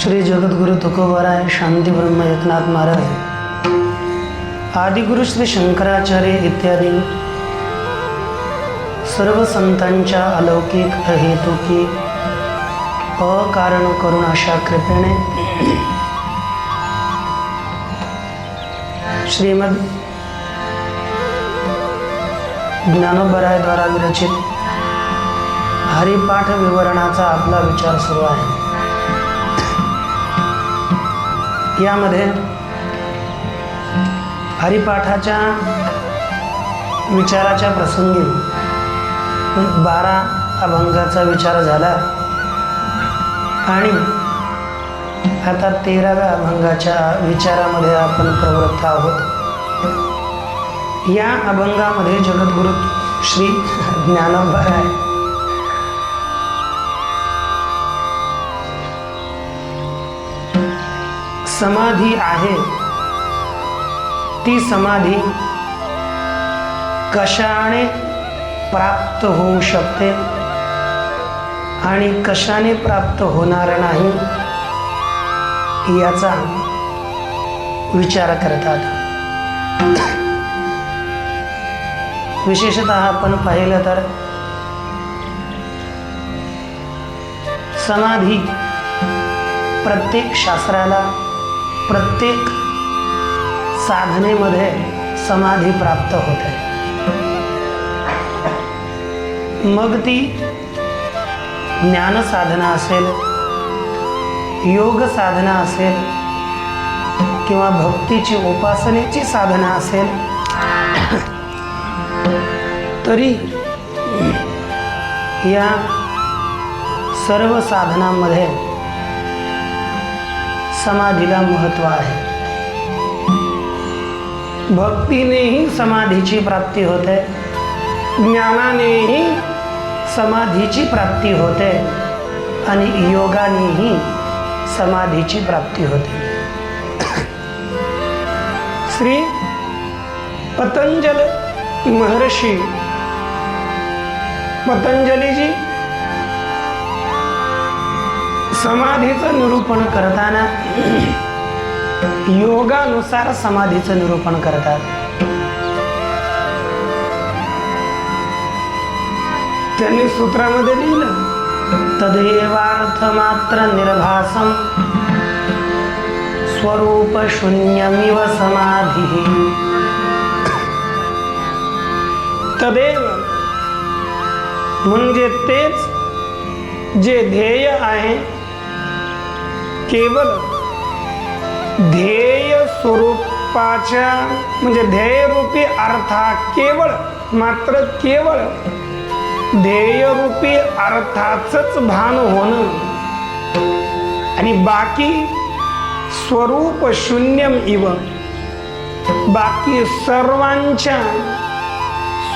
श्री जगद्गुरु तुकोबाराय शांती ब्रह्म एकनाथ महाराज आदिगुरु श्री शंकराचार्य इत्यादी सर्व संतांच्या अलौकिक अहेतुकी अकारण करून अशा कृपेने श्रीमद ज्ञानोबराय द्वारा विरचित हरिपाठ विवरणाचा आपला विचार सुरू आहे। यामध्ये हरिपाठाच्या विचाराच्या प्रसंगी 12 अभंगाचा विचार झाला आणि आता 13व्या अभंगाच्या विचारामध्ये आपण प्रवृत्त आहोत। या अभंगामध्ये जगद्गुरु श्री ज्ञानोबराय समाधी आहे ती समाधी कशाने प्राप्त होऊ शकते आणि कशाने प्राप्त होणार नाही याचा विचार करतात। विशेषतः आपण पाहिलं तर समाधी प्रत्येक शास्त्राला प्रत्येक साधनेमध्ये समाधी प्राप्त होते। मग ती ज्ञान साधना असेल, योग साधना असेल किंवा भक्तीची उपासनेची साधना असेल, तरी या सर्व साधनांमध्ये समाधीला महत्त्व आहे। भक्तीनेही समाधीची प्राप्ती होते, ज्ञानानेही समाधीची प्राप्ती होते आणि योगानेही समाधीची प्राप्ती होते। श्री पतंजल महर्षी पतंजलीजी समाधीचं निरूपण करताना योगानुसार समाधीचं निरूपण करतात। त्यांनी सूत्रामध्ये लिहिलं, तदेवार्थ मात्र निर्भासम स्वरूप शून्यमिव समाधी। तदेव म्हणजे तेच जे ध्येय आहे, केवळ ध्येय स्वरूपाच्या म्हणजे ध्येयरूपी अर्था केवळ मात्र केवळ ध्येयरूपी अर्थाचंच भान होणं आणि बाकी स्वरूप शून्यम इव बाकी सर्वांच्या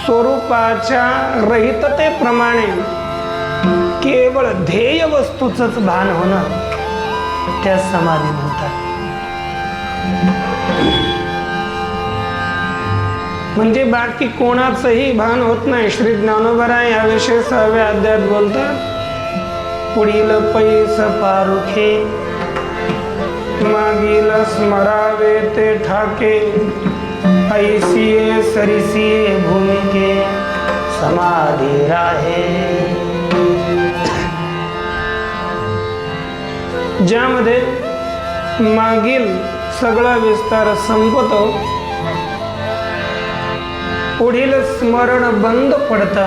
स्वरूपाच्या रहिततेप्रमाणे केवळ ध्येय वस्तूचंच भान होणं त्या समाधी म्हणतात। म्हणजे बाकी कोणाचंही भान होत नाही। श्री ज्ञानोबराय याविषयी 6व्या अध्यायात बोलतात, पुढील पैस पारुखे मागील स्मरावे ते ठाके ऐसिये सरिसिये भूमिके समाधी राहे। ज्यामध्ये मागील सगळा विस्तार संपतो, पुढील स्मरण बंद पडता,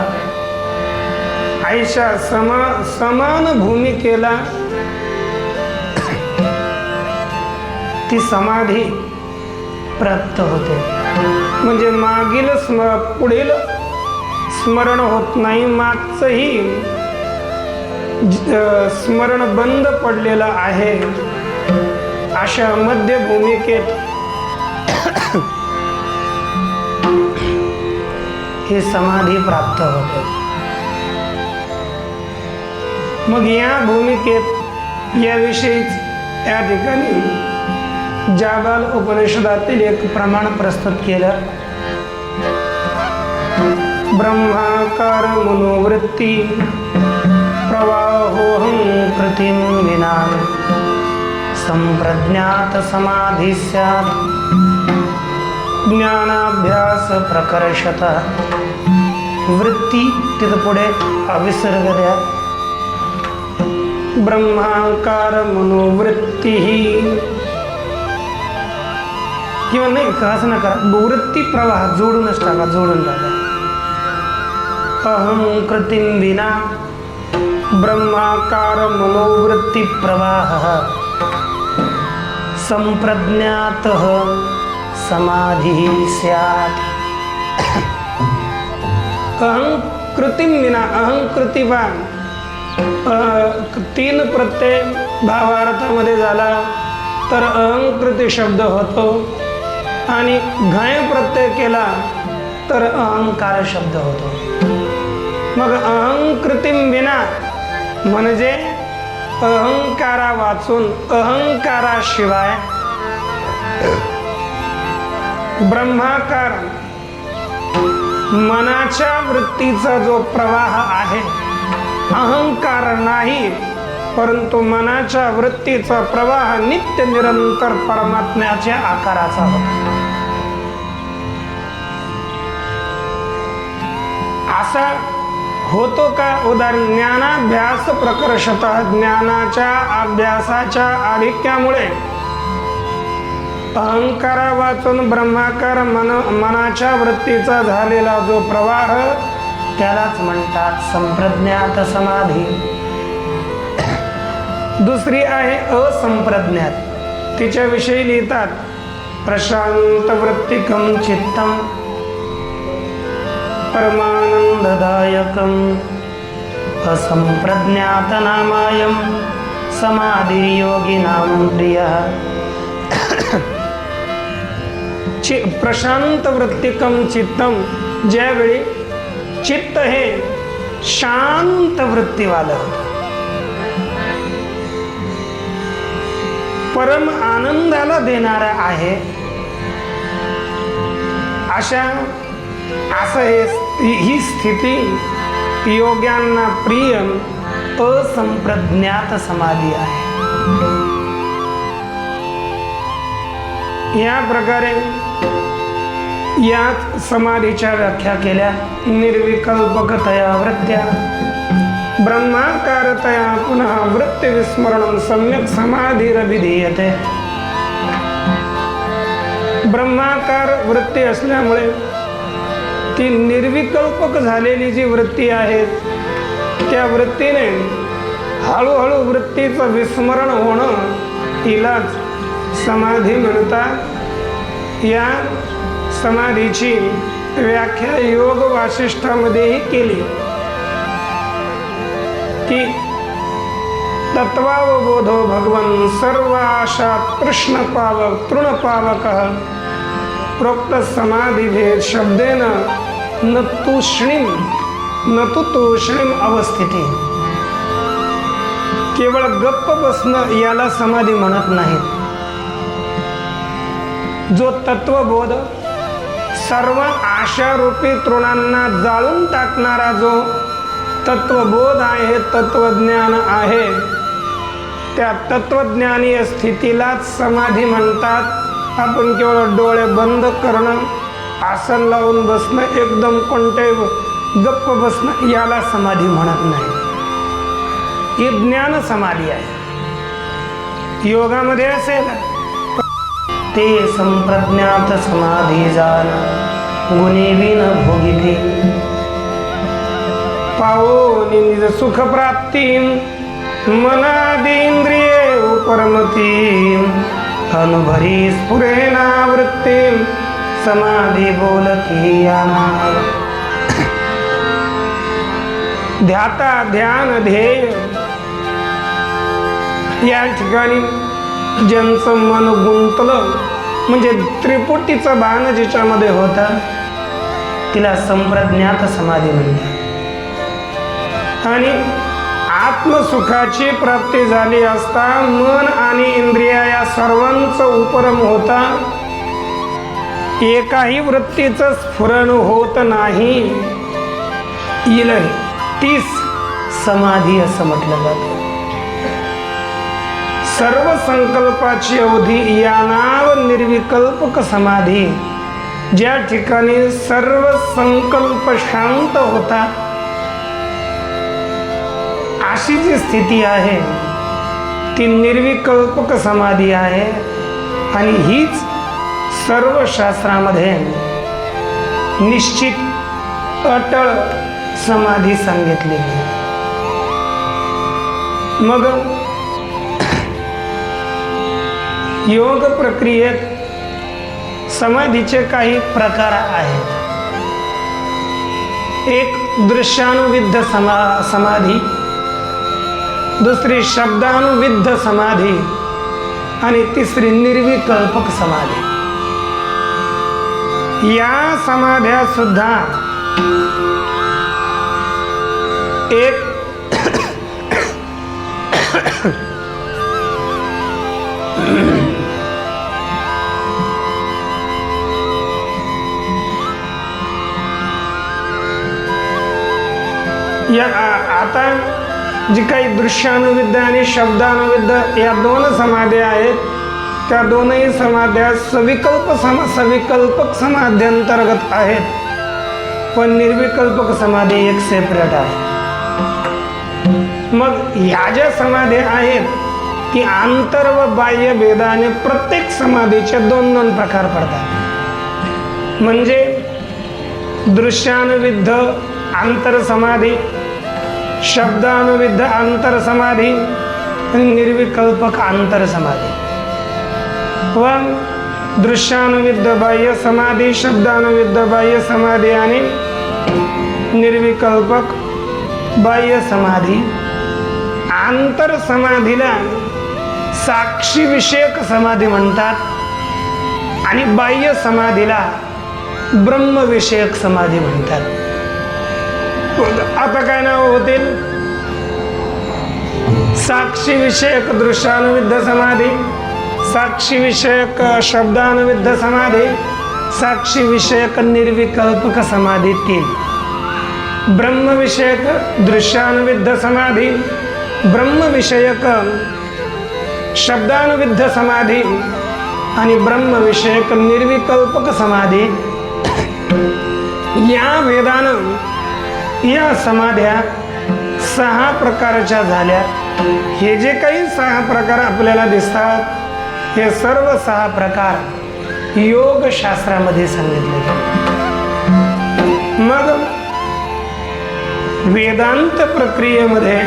ऐशा समान भूमिकेला ती समाधी प्राप्त होते। म्हणजे मागील पुढील स्मरण होत नाही, मागचंही स्मरण बंद पडलेलं आहे, अशा मध्य भूमिकेत ही समाधी प्राप्त होते। मग या भूमिकेत याविषयीच या ठिकाणी जाबाल उपनिषदातील एक प्रमाण प्रस्तुत केलं। ब्रह्माकार मनोवृत्ती प्रवाहोहं कृतिं विना संप्रज्ञात समाधी स्यात् ज्ञानाभ्यास प्रकर्षत वृत्ती तिथं पुढे अविसर्ग द्या ब्रह्माकार मनोवृत्ती किंवा नाही का असं नका वृत्ती प्रवाह जोडूनच टाका जोडून टाका अहं कृतिं विना ब्रह्माकार मनोवृत्ती प्रवाह संप्रज्ञातः समाधि स्यात् अहंकृतिं विना अहंकृतिवान तीन प्रत्यय भावार्थामध्ये झाला तर अहंकृती शब्द होतो आणि घाय प्रत्यय केला तर अहंकार शब्द होतो. मग अहंकृतिं विना म्हणजे अहंकारा वाचून अहंकाराशिवाय ब्रह्माकार मनाच्या वृत्तीचा जो प्रवाह आहे अहंकार नाही परंतु मनाच्या वृत्तीचा प्रवाह नित्य निरंतर परमात्म्याच्या आकाराचा होता. असा होतो का? उदाहरण ज्ञानाभ्यास प्रकर्षत ज्ञानाच्या अभ्यासाच्या आधिक्यामुळे अहंकारा वाचून ब्रह्माकार मनाच्या वृत्तीचा झालेला जो प्रवाह त्यालाच म्हणतात संप्रज्ञात समाधी. दुसरी आहे असंप्रज्ञात. तिच्याविषयी लिहितात प्रशांत वृत्तिकं चित्तं परमानंददायकं असंप्रज्ञात नामायं समाधियोगिनां प्रियः. प्रशांत वृत्तिकं चित्तं ज्यावेळी चित्त हे शांत वृत्तीवालं होतं परम आनंदाला देणारा आहे असं ही स्थिती योग्यांना प्रिय असंप्रज्ञात समाधी आहे. या प्रकारे या समाधीच्या व्याख्या केल्या. निर्विकल्पकतया वृत्त्या ब्रह्माकारतया पुनः वृत्ति विस्मरणं सम्यक समाधीरभिधीयते. ब्रह्माकार वृत्ती असल्यामुळे ती निर्विकल्पक झालेली जी वृत्ती आहे त्या वृत्तीने हळूहळू वृत्तीचं विस्मरण होणं तिलाच समाधी म्हणतात. या समाधीची व्याख्या योग वासिष्ठामध्येही केली की तत्वावबोधो भगवन् सर्वाशा तृणपावकः प्रोक्त समाधिभेद शब्देन न तू तूष्णीम अवस्थिती. केवळ गप्प बसणं याला समाधी म्हणत नाहीत. जो तत्वबोध सर्व आशारूपी तृणांना जाळून टाकणारा जो तत्वबोध आहे तत्वज्ञान आहे त्या तत्वज्ञानीय स्थितीलाच समाधी म्हणतात. आपण केवळ डोळे बंद करणं आसन लावून बसणं एकदम कोणते गप्प बसणं याला समाधी म्हणत नाही. ही ज्ञान समाधी आहे. योगामध्ये असेल ते संप्रज्ञात समाधी जाण गुणी विन भोगिते पावोनी निज सुख प्राप्ती मनादींद्रिये उपरमती अनुभरी स्फुरेना वृत्ती समाधी बोलती यानार. ध्याता ध्यान ध्येय या ठिकाणी ज्यांचं मन गुंतलं म्हणजे त्रिपुटीचा बाण जिच्यामध्ये होता तिला संप्रज्ञात समाधी म्हणतात. आणि आत्मसुखाची प्राप्ती झाली असता मन आणि इंद्रिया या सर्वांचं उपरम होता. एकाही वृत्तीचं स्फुरण होत नाही. तीच समाधी असं म्हटलं जातं. सर्व संकल्पाची अवधी या नाव निर्विकल्पक समाधी. ज्या ठिकाणी सर्व संकल्प शांत होतात अशी जी स्थिती आहे ती निर्विकल्पक समाधी आहे. आणि हीच सर्व शास्त्रामध्ये निश्चित अटळ समाधी सांगितली. मग योग प्रक्रियेत समाधीचे काही प्रकार आहेत. एक दृश्यानुविद्ध समाधी, दुसरी शब्दानुविद्ध समाधी आणि तिसरी निर्विकल्पक समाधी. या समाध्या सुद्धा एक आता जी काही दृश्यानुविद्ध आणि शब्दानुविद्ध या दोन समाध्या आहेत, त्या दोनही समाध्या सविकल्पक समाध्यांतर्गत आहेत, पण निर्विकल्पक समाधी एक सेपरेट आहे. मग ह्या ज्या समाध्या आहेत ती आंतर व बाह्य भेदाने प्रत्येक समाधीचे दोन दोन प्रकार पडतात. म्हणजे दृश्यानुविद्ध आंतर समाधी, शब्दानुविद्ध आंतर समाधी आणि निर्विकल्पक आंतर समाधी. व दृश्यानुविद्ध बाह्य समाधी, शब्दानुविद्ध बाह्य समाधी आणि निर्विकल्पक बाह्य समाधी. आंतर समाधीला साक्षी विषयक समाधी म्हणतात आणि बाह्य समाधीला ब्रह्मविषयक समाधी म्हणतात. आता काय नाव होतील? साक्षी विषयक दृश्यानुविद्ध समाधी, साक्षी विषयक शब्दानुविद्ध समाधी, साक्षी विषयक निर्विकल्पक समाधी 3. ब्रह्मविषयक दृश्यानुविद्ध समाधी, ब्रह्मविषयक शब्दानुविद्ध समाधी आणि ब्रह्मविषयक निर्विकल्पक समाधी. या भेदानं या समाध्या 6 प्रकारच्या झाल्या. हे जे काही 6 प्रकार आपल्याला दिसतात हे सर्व 6 प्रकार योग शास्त्रामध्ये सांगितले गेले. मग वेदांत प्रक्रियेमध्ये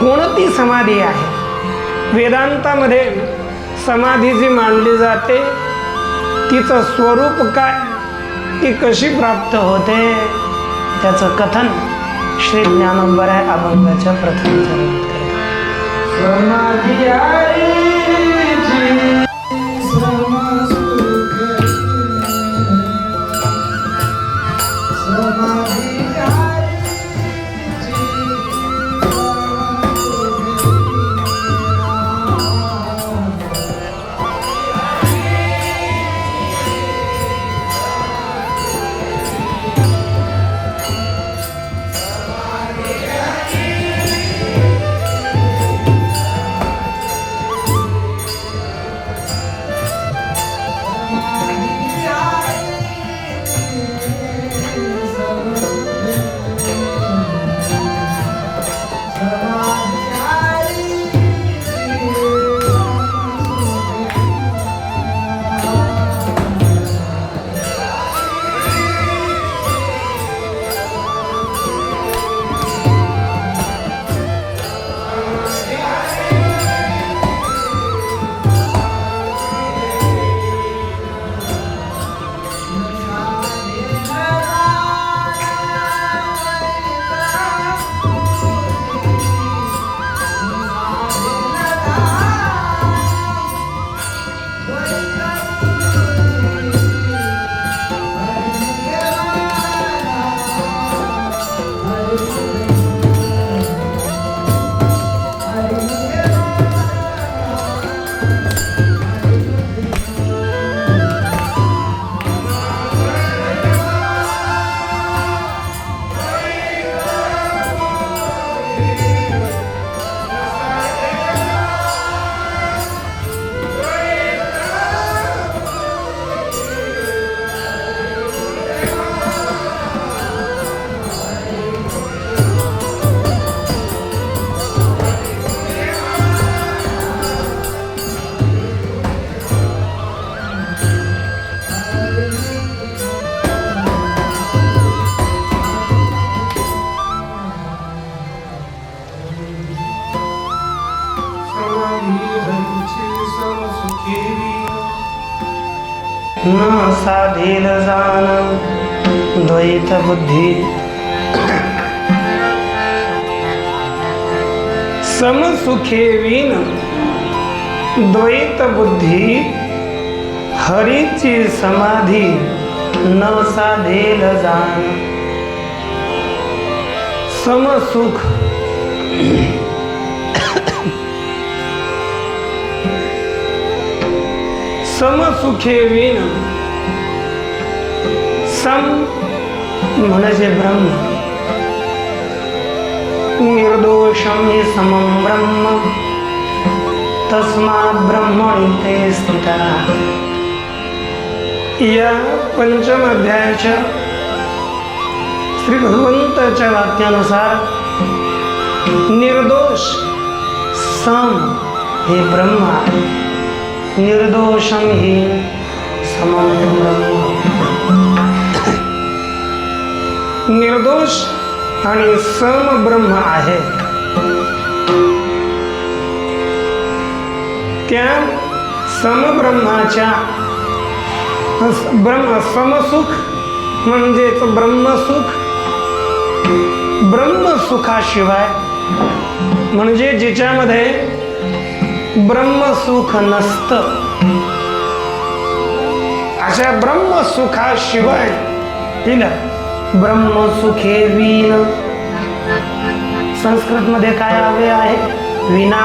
कोणती समाधी आहे? वेदांतामध्ये समाधी जी मांडली जाते तिचं स्वरूप काय, ती कशी प्राप्त होते, त्याचं कथन श्री ज्ञानोबराय अभंगाच्या प्रथम चरणात करतात. समाधी न साधेल जान द्वैत बुद्धी समसुखे विन द्वैत बुद्धी हरीची समाधी न साधेल जान. समसुख समसुखे विन. सम म्हणजे ब्रह्म. निर्दोषम हि समं ब्रह्म तस्मात् ब्रह्मणि ते स्थिता. या पंचम अध्यायाच्या श्री भगवंताच्या वाक्यानुसार निर्दोष सम हे ब्रह्म आहे. निर्दोषम हि समं ब्रह्म. निर्दोष आणि सम ब्रह्म आहे. त्या समब्रह्माच्या ब्रह्म समसुख म्हणजेच ब्रह्मसुख. ब्रह्मसुखाशिवाय म्हणजे जिच्यामध्ये ब्रह्मसुख नसतं अशा ब्रह्मसुखाशिवाय तिला ब्रह्मसुखे विन. संस्कृत मध्ये काय हवे आहे? विना.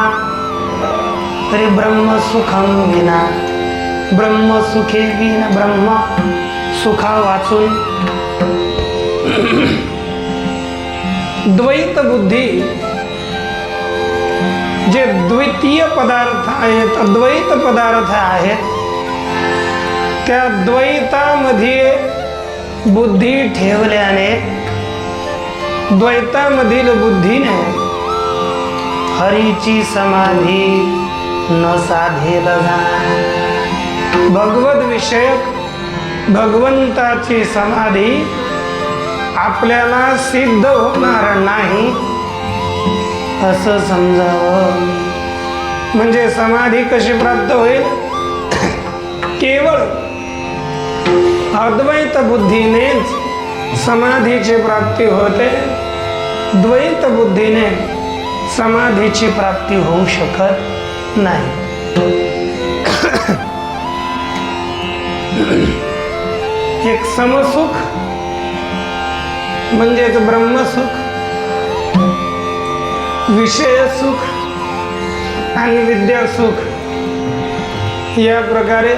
तरी ब्रह्मसुखम विना. ब्रह्मसुखे विन. ब्रह्म सुखा वाचून द्वैत बुद्धी जे द्वितीय पदार्थ आहेत, अद्वैत पदार्थ आहेत, त्या द्वैतामध्ये बुद्धी ठेवल्याने द्वैतामधील बुद्धीने हरीची समाधी न साधेल जान. भगवत विषयक भगवंताची समाधी आपल्याला सिद्ध होणार नाही असं समजावं. म्हणजे समाधी कशी प्राप्त होईल? केवळ अद्वैत बुद्धीनेच समाधीची प्राप्ती होते. द्वैत बुद्धीने समाधीची प्राप्ती होऊ शकत नाही. एक समसुख म्हणजेच ब्रह्मसुख, विषय सुख आणि विद्यासुख या प्रकारे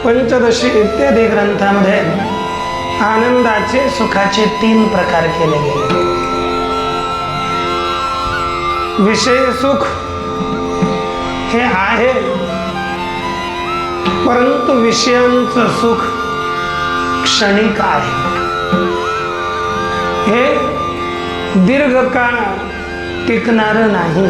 पंचदशी इत्यादी ग्रंथांमध्ये आनंदाचे सुखाचे 3 प्रकार केले गेले. विषय सुख हे आहे, परंतु विषयांचं सुख क्षणिक आहे. हे दीर्घकाळ टिकणार नाही.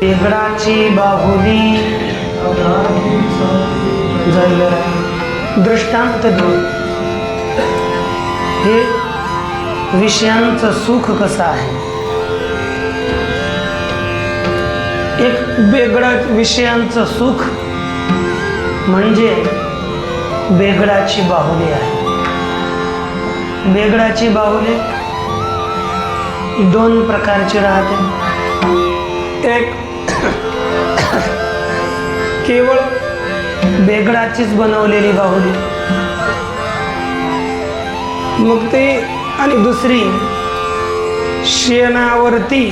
वेगळाची बाहुली दृष्टांत देऊन हे विषयांचं सुख कसं आहे. एक वेगळा विषयांचं सुख म्हणजे वेगळाची बाहुली आहे. वेगळाची बाहुली 2 प्रकारची राहते. एक केवळ वेगळाचीच बनवलेली बाहुली मग ते आणि दुसरी शेणावरती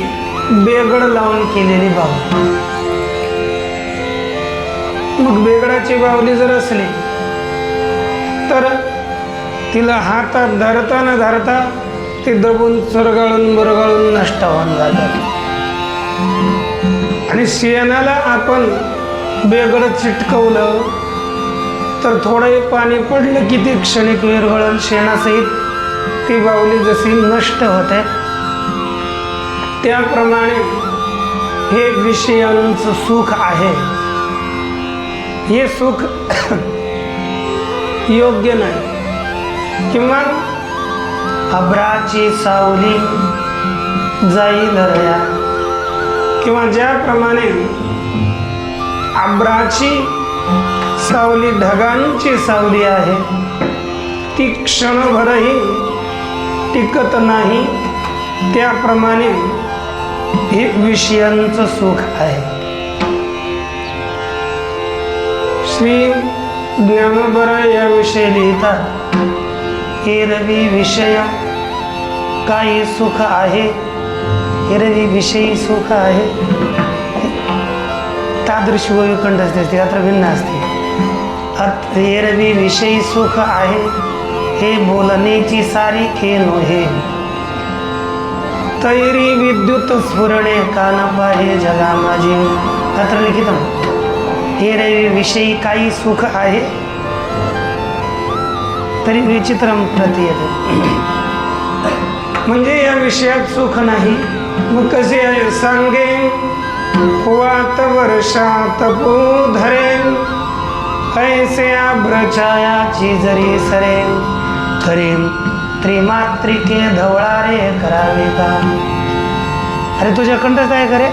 बेगड लावून केलेली बाहुली. मग बेगडाची बाहुली जर असली तर तिला हातात धरता न धरता ती दबून चुरगाळून बुरगाळून नष्ट होऊन जातात. आणि शेणाला आपण बेगड चिटकवलं तर थोडंही पाणी पडलं की ती क्षणिक विरघळून शेणासहित ती बाहुली जशी नष्ट होते, त्याप्रमाणे हे विषयांचं सुख आहे. हे सुख योग्य नाही. किंवा अभ्राची सावली जाईल रया, किंवा ज्याप्रमाणे अभ्राची सावली ढगांची सावली आहे, ती क्षणभरही टिकत नाही, त्याप्रमाणे हे विषयांचं सुख आहे. श्री ज्ञानोबा याविषयी लिहितात, एरवी विषय काही सुख आहे, एरवी विषयी सुख आहे. तादृशी वैकुंठ असते, यात्रा भिन्न असते. एरवी विषयी सुख आहे, हे बोलण्याची सारी खे नोहे. तैरी विद्युत स्फुरणे कान पाहे जगा माझी. अत्र लिखितम एरवी विषयी काही सुख आहे, तरी विचित्रम प्रतीयते. म्हणजे या विषयात सुख नाही. मग कसे आहे? सांगे वात वर्षात धरे, ऐसे आभ्रछायाची जरी सरे, खरे त्रिमात्रिके धवळारे करावे का. अरे तुझ्या कंठच आहे करे,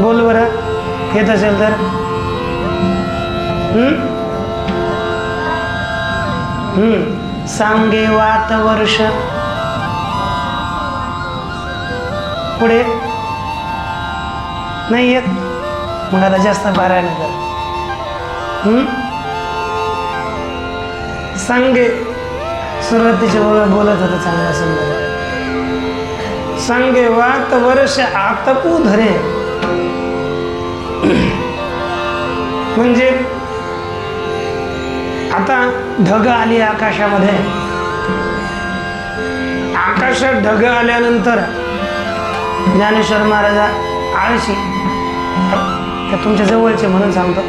बोल बरं, येत असेल तर. सांगे वात वर्ष, पुढे नाही येत, मग आता जास्त पारायण कर. सांगे सुरुवातीच्या बोलत होतं चांगला सुंदर. सांगे वात वर्ष आतपू धरे, म्हणजे आता ढग आली आकाशामध्ये, आकाशात ढग आल्यानंतर ज्ञानेश्वर महाराज आळशी, त्या तुमच्या जवळचे म्हणून सांगतो,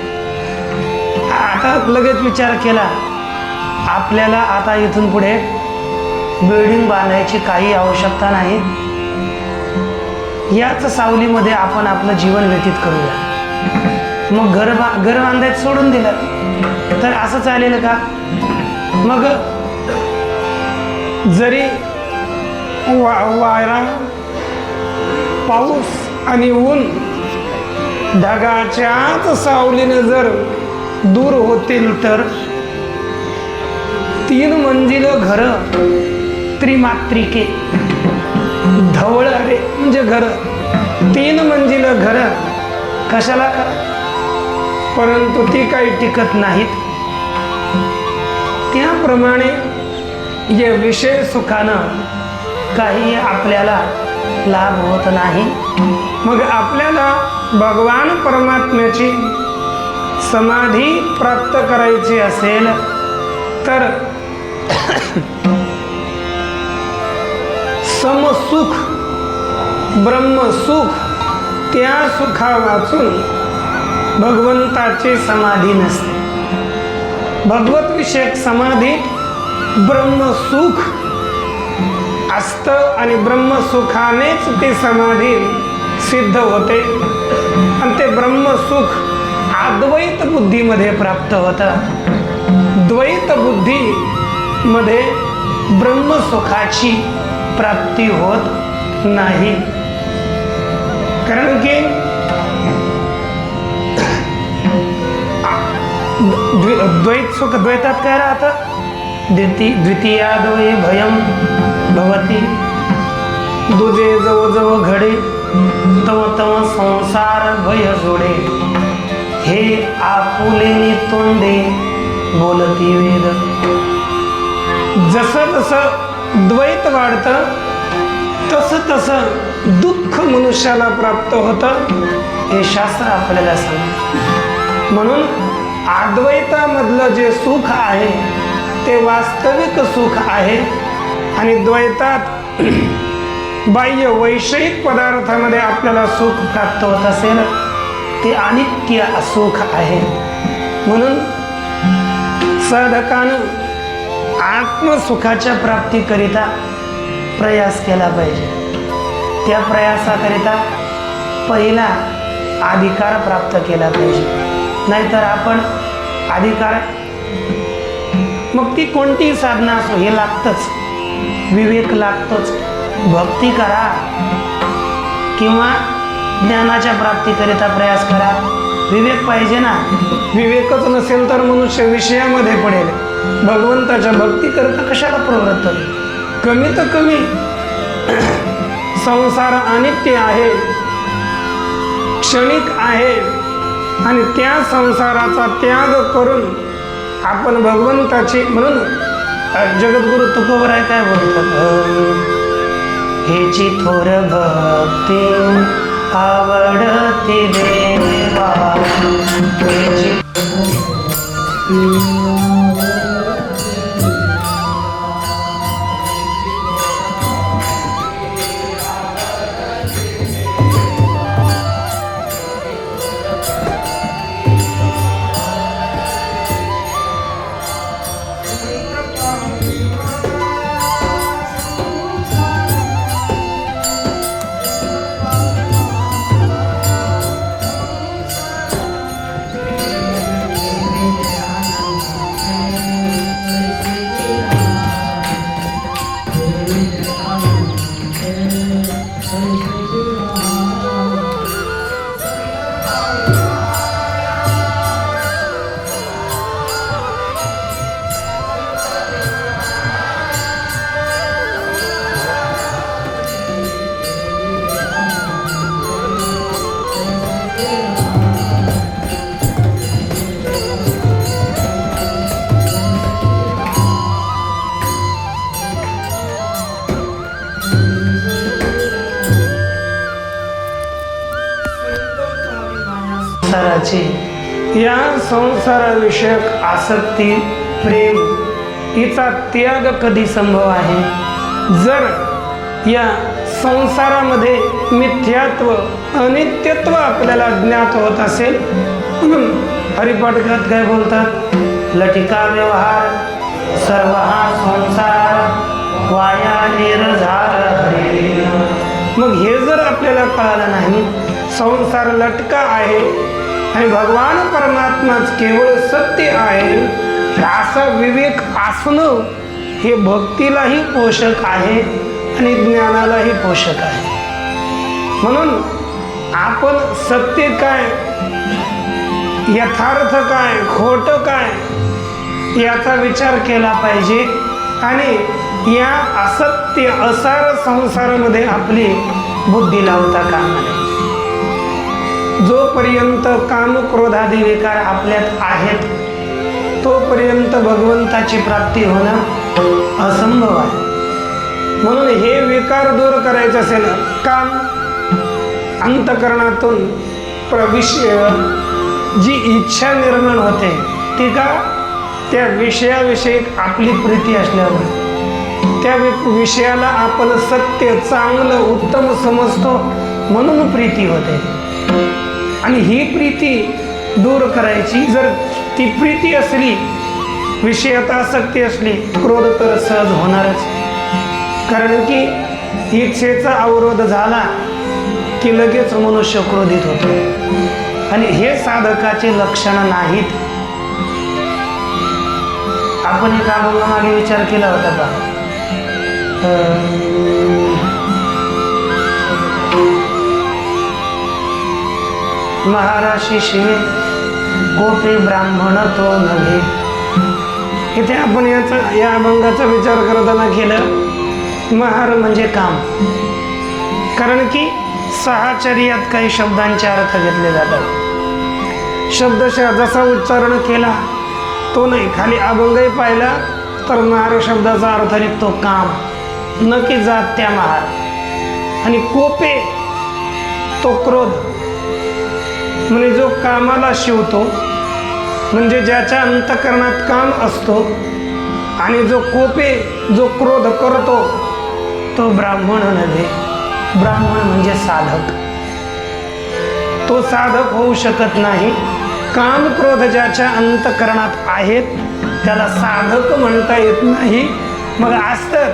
आता लगेच विचार केला, आपल्याला आता इथून पुढे बिल्डिंग बांधायची काही आवश्यकता नाही, याच सावलीमध्ये आपण आपलं जीवन व्यतीत करूया. मग घर बांधायचं सोडून दिलं तर असं चालेल का? मग जरी वारा, पाऊस आणि ऊन ढगाच्याच सावलीने जर दूर होतील तर 3 मंजिल घर त्रिमात्रिके धवळारे, म्हणजे घर 3 मंजिल घर कशाला का, परंतु ती काही टिकत नाहीत. त्याप्रमाणे या विषय सुखानं काही आपल्याला लाभ होत नाही. मग आपल्याला भगवान परमात्म्याची समाधी प्राप्त करायची असेल तर समसुख ब्रह्मसुख, त्या सुखा वाचून भगवंताची समाधी नसते. भगवत विषयक समाधीत ब्रह्मसुख असतं आणि ब्रह्मसुखानेच ती समाधी सिद्ध होते. आणि ते ब्रह्मसुख अद्वैत बुद्धीमध्ये प्राप्त होतं. द्वैत बुद्धीमध्ये ब्रह्मसुखाची प्राप्ती होत नाही. कारण की द्वैत सुख, द्वैतात काय राहतं? द्वितीयाद्वय भयम भवती, दुजे जवळ घडे तव तव संसार भय जोडे, हे आपुलेनी तोंडे बोलती वेद. जसं जसं द्वैत वाढतं तसं तसं दुःख मनुष्याला प्राप्त होतं, हे शास्त्र आपल्याला सांगतं. म्हणून अद्वैतामधलं जे सुख आहे ते वास्तविक सुख आहे, आणि द्वैतात बाह्य वैषयिक पदार्थामध्ये आपल्याला सुख प्राप्त होत असेल ते अनित्य सुख आहे. म्हणून साधकानं आत्मसुखाच्या प्राप्तीकरिता प्रयास केला पाहिजे. त्या प्रयासाकरिता पहिला अधिकार प्राप्त केला पाहिजे. नाहीतर आपण अधिकार, मग ती कोणतीही साधना असो, हे लागतंच. विवेक लागतोच. भक्ती करा किंवा ज्ञानाच्या प्राप्तीकरिता प्रयास करा, विवेक पाहिजे ना. विवेकच नसेल तर मनुष्य विषयामध्ये पडेल. भगवंताच्या भक्तीकरिता कशाला प्रवृत्त? कमीत कमी संसार अनित्य आहे, क्षणिक आहे, आणि त्या संसाराचा त्याग करून आपण भगवंताची, म्हणून जगद्गुरु तुकोबराय काय बोलतात, हेची थोर भक्ती आवडते देवा, हेची या संसाराविषयक आसक्ती, प्रेम, हिचा त्याग कधी संभव आहे? जर या संसारामध्ये मिथ्यात्व, अनित्यत्व आपल्याला ज्ञात होत असेल. म्हणून हरिपाठकात काय बोलतात, लटिका व्यवहार सर्व हा संसार वाया निरझार हरी. मग हे जर आपल्याला कळालं नाही, संसार लटका आहे आणि भगवान परमात्माच केवळ सत्य आहे, असा विवेक असणं हे भक्तीलाही पोषक आहे आणि ज्ञानालाही पोषक आहे. म्हणून आपण सत्य काय, यथार्थ काय, खोटं काय याचा विचार केला पाहिजे, आणि या असत्य असार संसारामध्ये आपली बुद्धी लावता कामा नये. जोपर्यंत काम क्रोधादी विकार आपल्यात आहेत तोपर्यंत भगवंताची प्राप्ती होणं असंभव आहे. म्हणून हे विकार दूर करायचे असेल, काम अंतकरणातून विषय जी इच्छा निर्माण होते ती का, त्या विषयाविषयी आपली प्रीती असल्यावर त्या विषयाला आपण सत्य, चांगलं, उत्तम समजतो म्हणून प्रीती होते. आणि ही प्रीती दूर करायची, जर ती प्रीती असली, विषयात आसक्ती असली, क्रोध तर सहज होणारच. कारण की इच्छेचा अवरोध झाला की लगेच मनुष्य क्रोधित होतो, आणि हे साधकाचे लक्षण नाहीत. आपण एका मागे विचार केला होता का, महाराशी शिवे कोटे ब्राह्मण तो नव्हे. इथे आपण या अभंगाचा विचार करताना केलं, महार म्हणजे काम. कारण की साहचर्यात काही शब्दांचे अर्थ घेतले जातात. शब्दशः जसा उच्चारण केला तो नाही, खाली अभंगही पाहिला तर नार शब्दाचा अर्थ निघतो काम, न की जात त्या महार. आणि कोपे तो क्रोध, म्हणजे जो कामाला शिवतो, म्हणजे ज्याच्या अंतःकरणात काम असतो. आणि जो कोपे, जो क्रोध करतो, तो ब्राह्मण नव्हे. ब्राह्मण म्हणजे साधक. तो साधक होऊ शकत नाही. काम क्रोध ज्याच्या अंतःकरणात आहेत त्याला साधक म्हणता येत नाही. मग असतात,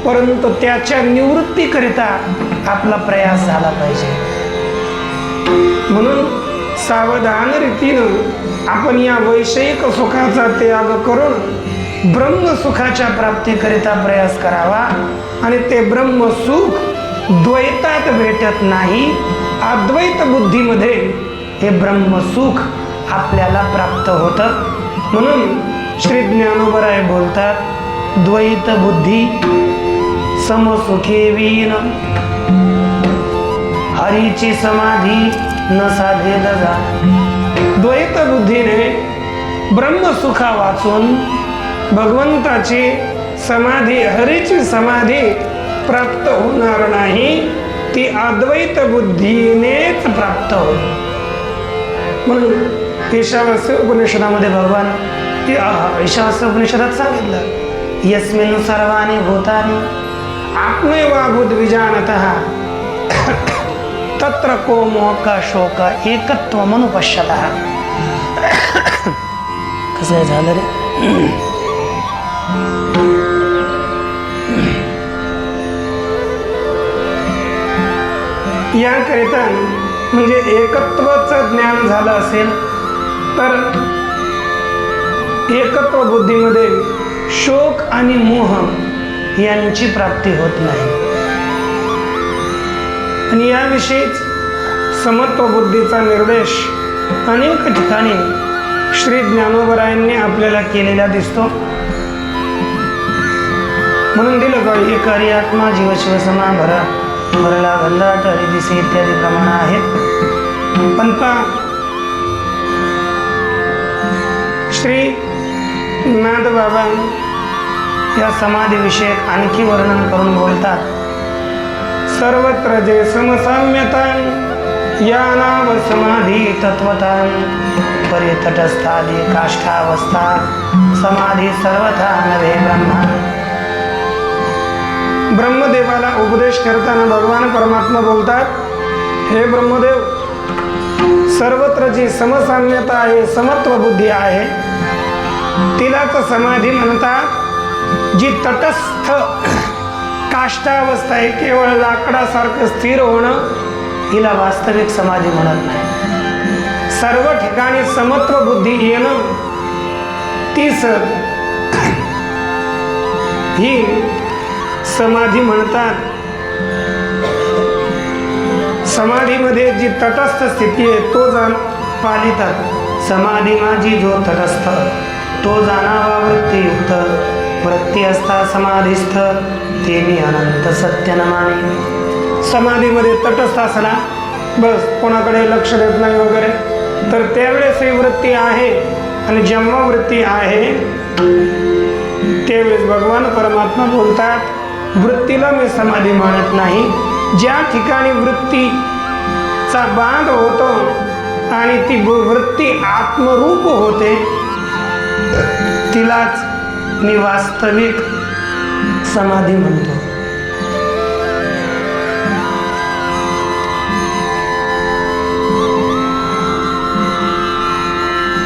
परंतु त्याच्या निवृत्तीकरिता आपला प्रयास झाला पाहिजे. म्हणून सावधान रीतीनं आपण या वैषयिक सुखाचा त्याग करून ब्रह्मसुखाच्या प्राप्तीकरिता प्रयास करावा. आणि ते ब्रह्मसुख द्वैतात भेटत नाही, अद्वैत बुद्धीमध्ये हे ब्रह्मसुख आपल्याला प्राप्त होतं. म्हणून श्री ज्ञानोबराय बोलतात, द्वैत बुद्धी समसुखे वीन, हरीची समाधी न साधे जा. द्वैत बुद्धीने ब्रह्मसुखा वाचून भगवंताची समाधी, हरीची समाधी प्राप्त होणार नाही, ती अद्वैत बुद्धीनेच प्राप्त होईल. म्हणून ईशावास्य उपनिषदामध्ये भगवान ईशावास्य उपनिषदात सांगितलं, यस्मिन् सर्वाणि भूतानि आत्मैवाभूत विजानतः तत्र को मोह का शोक एकत्वमनुपश्यतः. कसं झालं रे? याकरिता म्हणजे एकत्वाचं ज्ञान झालं असेल तर एकत्व बुद्धीमध्ये शोक आणि मोह यांची प्राप्ती होत नाही. आणि याविषयीच समत्व बुद्धीचा निर्देश अनेक ठिकाणी श्री ज्ञानोबरायांनी आपल्याला केलेला दिसतो. म्हणून दिलं का एक हरी आत्मा जीव शिव समा भरा भरला भल्लाट हरी दिसे इत्यादी प्रमाण आहेत. पण श्री नाथबाबा या समाधीविषयी आणखी वर्णन करून बोलतात, सर्वत्र जे समसाम्यता या नाव समाधी तत्वता परितटस्थादी काष्ठावस्था समाधी सर्वथा नवे ब्रह्मा. ब्रह्मदेवाला उपदेश करताना भगवान परमात्मा बोलतात, हे ब्रह्मदेव, सर्वत्र जी समसाम्यता आहे, समत्व बुद्धी आहे, तिलाच समाधी म्हणतात. जी तटस्थ काष्ठावस्था आहे, केवळ लाकडासारखं स्थिर होणं, हिला वास्तविक समाधी म्हणत नाही. सर्व ठिकाणी समत्व बुद्धी येणं, तीच ही समाधी म्हणतात. समाधीमध्ये जी तटस्थ स्थिती आहे तो पालितात. समाधी माझी जो तटस्थ तो जाणावा वृत्तीयुक्त, वृत्ती असता समाधीस्थ ते मी अनंत सत्य न माने. समाधीमध्ये तटस्थ असला, बस कोणाकडे लक्ष देत नाही वगैरे, तर त्यावेळेस ही वृत्ती आहे. आणि जेव्हा वृत्ती आहे त्यावेळेस भगवान परमात्मा बोलतात, वृत्तीला मी समाधी मानत नाही. ज्या ठिकाणी वृत्तीचा बांध होतो आणि ती वृत्ती आत्मरूप होते, तिलाच मी वास्तविक समाधी म्हणतो.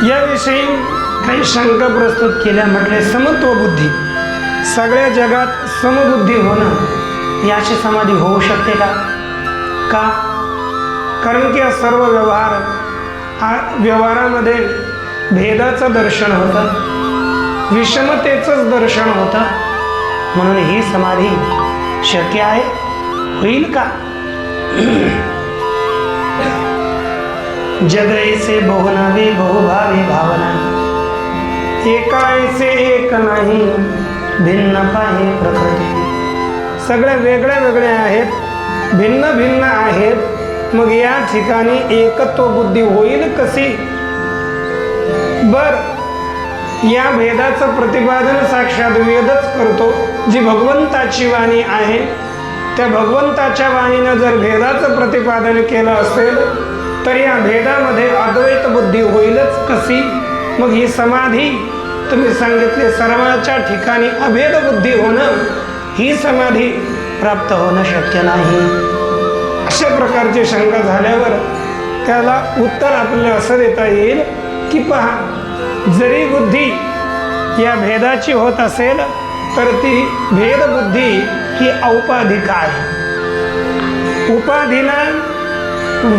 याविषयी काही शंका प्रस्तुत केल्या. म्हटले, समत्व बुद्धी, सगळ्या जगात समबुद्धी होणं, याची समाधी होऊ शकते का? कारण की सर्व व्यवहारामध्ये भेदाचं दर्शन होतं, विषमतेचंच दर्शन होतं. म्हणून ही समाधी शक्य आहे, होईल का? जग ऐसे बहुनावे बहुभावे भावना, एका ऐसे एक नाही भिन्न पाहे प्रकृती. सगळ्या वेगळ्या वेगळ्या आहेत, भिन्न भिन्न आहेत. मग या ठिकाणी एकत्व बुद्धी होईल कशी? बर, या भेदाचं प्रतिपादन साक्षात वेदच करतो. जी भगवंताची वाणी आहे त्या भगवंताच्या वाणीनं जर भेदाचं प्रतिपादन केलं असेल तर या भेदामध्ये अद्वैत बुद्धी होईलच कशी? मग ही समाधी तुम्ही सांगितले सर्वांच्या ठिकाणी अभेद बुद्धी होणं, ही समाधी प्राप्त होणं शक्य नाही. अशा प्रकारची शंका झाल्यावर त्याला उत्तर आपल्याला असं देता येईल की पहा, जरी बुद्धी या भेदाची होत असेल तर ती भेदबुद्धी ही औपाधिक आहे. उपाधीला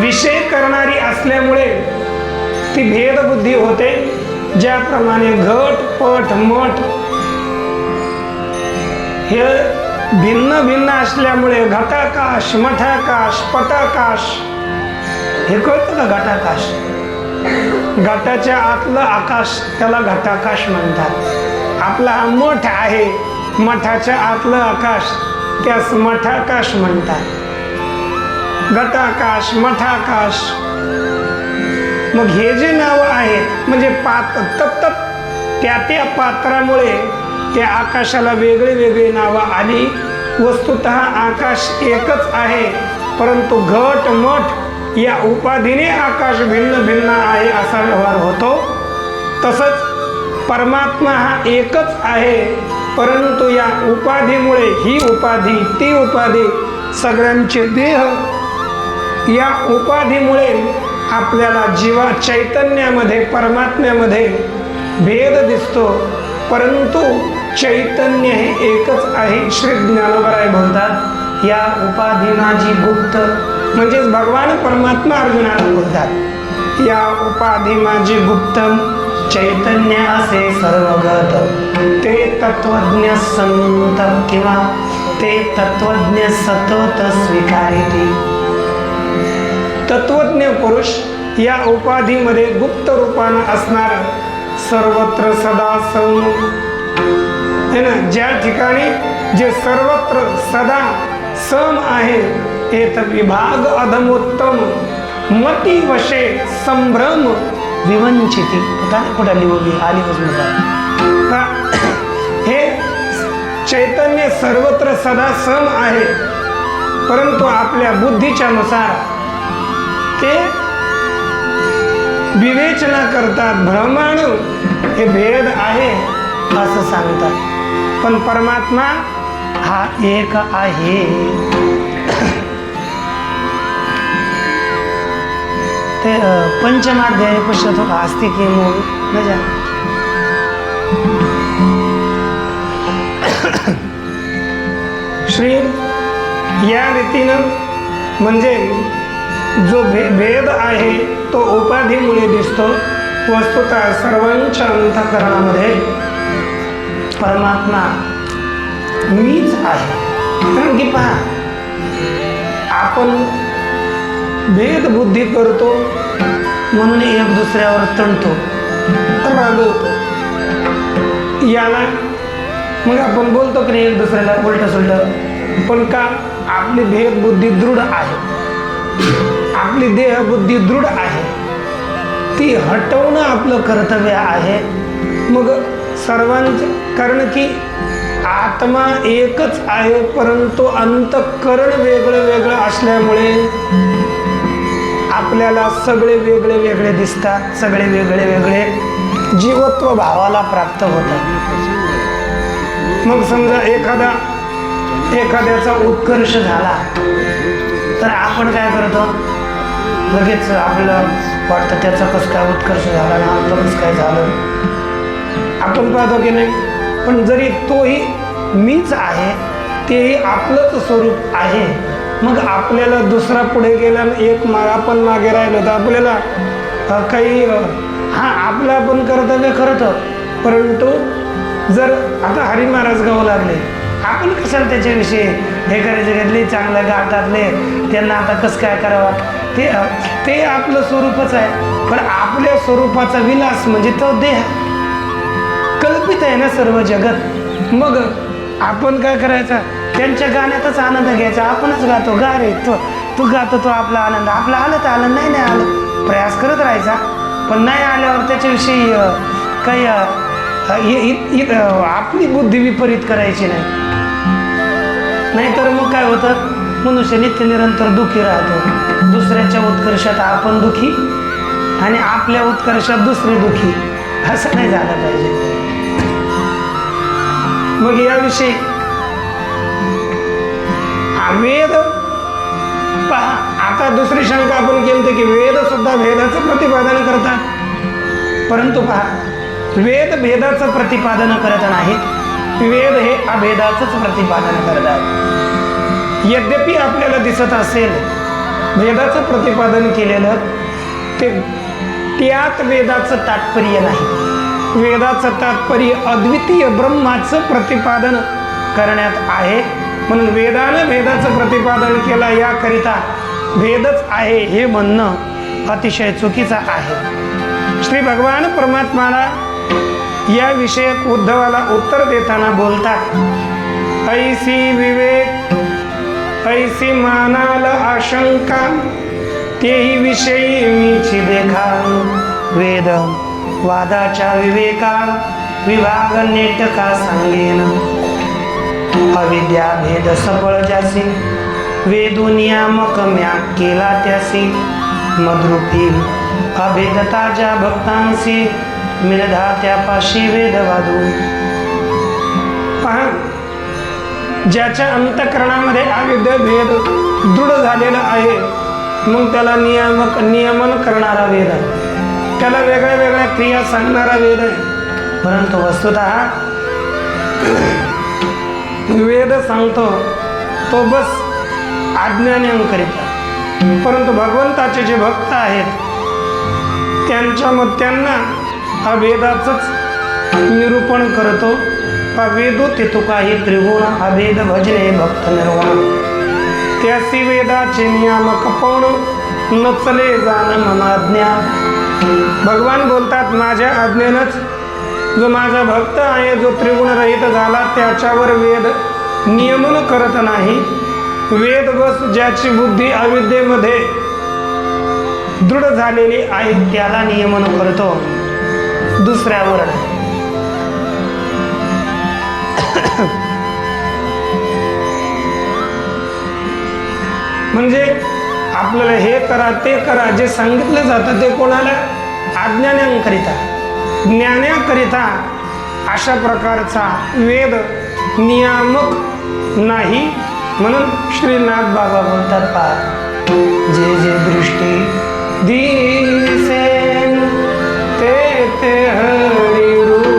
विषय करणारी असल्यामुळे ती भेदबुद्धी होते. ज्याप्रमाणे घट पट मठ हे भिन्न भिन्न असल्यामुळे घटाकाश मठाकाश पटाकाश हे कळतं का? घटाकाश, घटाच्या आतलं आकाश त्याला घटाकाश म्हणतात. आपला हा मठ आहे, मठाच्या आतलं आकाश त्यास मठाकाश म्हणतात. घटाकाश मठाकाश. मग हे जे नाव आहेत म्हणजे तत्त त्या त्या पात्रामुळे त्या आकाशाला वेगळे वेगळे नावं आली. वस्तुतः आकाश एकच आहे, परंतु घट मठ या उपाधीने आकाश भिन्न भिन्न आहे असा व्यवहार होतो. तसंच परमात्मा हा एकच आहे, परंतु या उपाधीमुळे ही उपाधी ती उपाधी सगळ्यांचे देह या उपाधीमुळे आपल्याला जीवा चैतन्यामध्ये परमात्म्यामध्ये भेद दिसतो, परंतु चैतन्य हे एकच आहे. श्री ज्ञानोबराय बोलतात या उपाधी माझी गुप्त, म्हणजेच भगवान परमात्मा अर्जुनाला बोलतात या उपाधी माझी गुप्त चैतन्य असे सर्वगत ते तत्वज्ञ संत किंवा ते तत्वज्ञ सतत स्वीकारिती. तत्वज्ञ पुरुष या उपाधीमध्ये गुप्त रूपानं असणार सर्वत्र सदा सम है ना, ज्या ठिकाणी जे सर्वत्र सदा सम आहे एक विभाग अधमोत्तम मती वशे संभ्रम विवंचिती. कुठं लिहून आली हे चैतन्य सर्वत्र सदा सम आहे, परंतु आपल्या बुद्धीच्या नुसार ते विवेचना करतात, भ्रमण हे भेद आहे असं सांगतात. पण परमात्मा हा एक आहे. ते पंचमाध्याय पुस्तक होता आस्तिकी मूळ नजा श्री या रीतीनं म्हणजे जो भेद आहे तो उपाधीमुळे दिसतो. वस्तुतः सर्वांच्या अंतःकरणामध्ये परमात्मा मीच आहे. कारण की पहा, आपण भेदबुद्धी करतो म्हणून एक दुसऱ्यावर तणतो रागवतो. याला मग आपण बोलतो की नाही एक दुसऱ्याला उलट सुलट, पण का? आपली भेदबुद्धी दृढ आहे, आपली देहबुद्धी दृढ आहे, ती हटवणं आपलं कर्तव्य आहे. मग सर्वांचं, कारण की आत्मा एकच आहे, परंतु अंतःकरण वेगळं वेगळं असल्यामुळे आपल्याला सगळे वेगळे वेगळे दिसतात, सगळे वेगळे वेगळे जीवत्व भावाला प्राप्त होतात. मग समजा एखाद्याचा उत्कर्ष झाला तर आपण काय करतो, लगेच आपल्याला वाटतं त्याचा कसं काय उत्कर्ष झाला ना, आपलं कसं काय झालं, आपण पाहतो की नाही. पण जरी तोही मीच आहे, तेही आपलंच स्वरूप आहे. मग आपल्याला दुसरा पुढे गेला एक आपण मागे राहिलो तर आपल्याला काही आपलं आपण कर्तव्य करतो, परंतु जर आता हरी महाराज गाऊ लागले, आपण कशाला त्याच्याविषयी हे करायचे घेतले, चांगल्या गाठातले त्यांना आता कसं काय करावं, ते आपलं स्वरूपच आहे. पण आपल्या स्वरूपाचा विलास म्हणजे तो देह कल्पित आहे ना सर्व जगत. मग आपण काय करायचं, त्यांच्या गाण्यातच आनंद घ्यायचा. आपणच गातो, गा रे तू गातो, तो आपला आनंद, आपला आलं तर आलं, नाही आलं प्रयास करत राहायचा. पण नाही आल्यावर त्याच्याविषयी काही आपली बुद्धी विपरीत करायची नाही. नाहीतर मग काय होतं, मनुष्य नित्य निरंतर दुःखी राहतो. दुसऱ्याच्या उत्कर्षात आपण दुःखी आणि आपल्या उत्कर्षात दुसरे दुःखी, असं नाही झालं पाहिजे. मग याविषयी वेद पहा. आता दुसरी शंका आपण केली की वेद सुद्धा भेदाचं प्रतिपादन करतात, परंतु पहा, वेद भेदाचं प्रतिपादन करत नाहीत, वेद हे अभेदाचंच प्रतिपादन करतात. यद्यपि आपल्याला दिसत असेल भेदाचं प्रतिपादन केलेलं, ते त्यात वेदाचं तात्पर्य नाही. वेदाचं तात्पर्य अद्वितीय ब्रह्माचं प्रतिपादन करण्यात आहे. म्हणून वेदानं भेदाचं प्रतिपादन केलं, याकरिता भेदच आहे हे म्हणणं अतिशय चुकीचं आहे. श्री भगवान परमात्माला या विषयक उद्धवाला उत्तर देताना बोलतात, ऐसी विवेक ऐसी मानाल आशंका, तेही विषयी मीची देखा. वेद वादाच्या विवेका विभाग नेटका सांगेन. अविद्या भेद सफळ ज्यासी, वेदो नियामक म्या केला त्यासी. मद्रूपी अभेदता ज्या भक्तांसी, मिळधा त्यापाशी वेद वादू. पहा, ज्याच्या अंतःकरणामध्ये अविद्या भेद दृढ झालेला आहे, मग त्याला नियमन करणारा वेद आहे, त्याला वेगळ्या वेगळ्या क्रिया सांगणारा वेद आहे. परंतु वस्तुतः वेद सांगतो तो बस आज्ञानेकरिता, परंतु भगवंताचे जे भक्त आहेत त्यांना अभेदाचंच निरूपण करतो. अवेदो ते तुकाही त्रिगुण, अभेद भजने भक्त निर्वाण. त्यासी वेदाचे नियामक पण, नचले जाण मनाज्ञा. भगवान बोलतात, माझ्या आज्ञेनंच जो माझा भक्त आहे, जो त्रिगुण रहित झाला, त्याच्यावर वेद नियमन करत नाही. वेद बस ज्याची बुद्धी अविद्येमध्ये दृढ झालेली आहे त्याला नियमन करतो, दुसऱ्यावर नाही. म्हणजे आपल्याला हे करा ते करा जे सांगितलं जातं ते कोणाला? आज्ञानाकरिता, ज्ञानाकरिता. अशा प्रकारचा वेद नियामक नाही. म्हणून श्रीनाथ बाबा बोलतात, पहा, जे जे दृष्टी दिसे ते ते हरी रूप.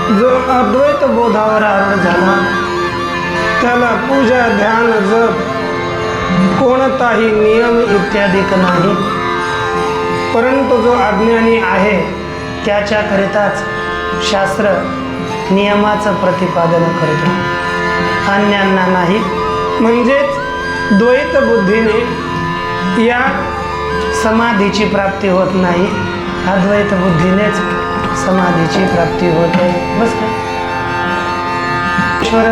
जो अद्वैत बोधावर आरूढ झाला त्याला पूजा ध्यान जप कोणताही नियम इत्यादिक नाही, परंतु जो अज्ञानी आहे त्याच्याकरिताच शास्त्र नियमाचं प्रतिपादन करतो, अन्यांना नाही. म्हणजेच द्वैत बुद्धीने या समाधीची प्राप्ती होत नाही, अद्वैत बुद्धीनेच समाधीची प्राप्ती होते. बस का ईश्वर